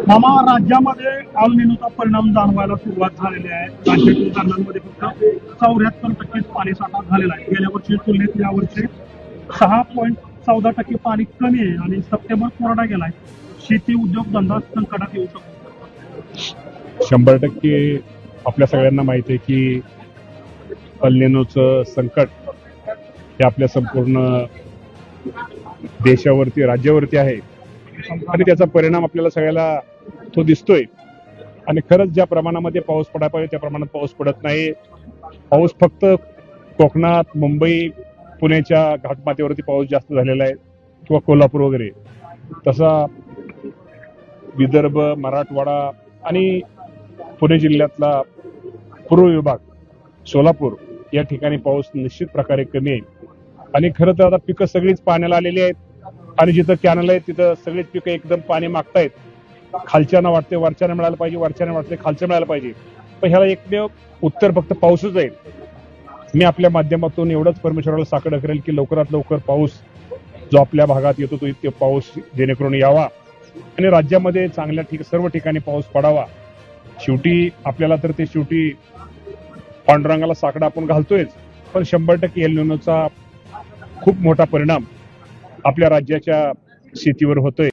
मामा, राज्यामध्ये अल निनोचा परिणाम जाणवायला सुरुवात झालेली आहे. राज्यातील धरणांमध्ये फक्त 74% पाणीसाठा झालेला आहे. गेल्या वर्षी तुलनेत यावर्षी 6.14% पाणी कमी आहे आणि सप्टेंबर कोरडा गेलाय. शेती उद्योगधंदा संकटात येऊ शकतो. 100% आपल्या सगळ्यांना माहिती आहे की अल निनोचं संकट हे आपल्या संपूर्ण देशावरती, राज्यावरती आहे आणि त्याचा परिणाम आपल्याला सगळ्याला तो दिसतोय. आणि खरंच ज्या प्रमाणामध्ये पाऊस पडायला पाहिजे त्या प्रमाणात पाऊस पडत नाही. पाऊस फक्त कोकणात, मुंबई, पुण्याच्या घाटमाथ्यावरती पाऊस जास्त झालेला आहे किंवा कोल्हापूर वगैरे. तसा विदर्भ, मराठवाडा आणि पुणे जिल्ह्यातला पूर्व विभाग, सोलापूर या ठिकाणी पाऊस निश्चित प्रकारे कमी आहे. आणि खरं तर आता पिकं सगळीच पाण्याला आलेली आहेत आणि जिथं कॅनल आहे तिथं सगळीच पिकं एकदम पाणी मागतायत. खालच्यानं वाटते वरच्यानं मिळायला पाहिजे, वरच्यानं वाटते खालच्या मिळायला पाहिजे, पण ह्याला एकमेव उत्तर फक्त पाऊसच आहे. मी आपल्या माध्यमातून एवढंच परमेश्वराला साकडं करेल की लवकरात लवकर पाऊस जो आपल्या भागात येतो तो इतके पाऊस जेणेकरून यावा आणि राज्यामध्ये चांगल्या सर्व ठिकाणी पाऊस पडावा. शेवटी आपल्याला तर ते शेवटी पांडुरंगाला साकडं आपण घालतोयच, पण 100% एल निनोचा खूप मोठा परिणाम आपल्या राज्याच्या शेतीवर होतोय.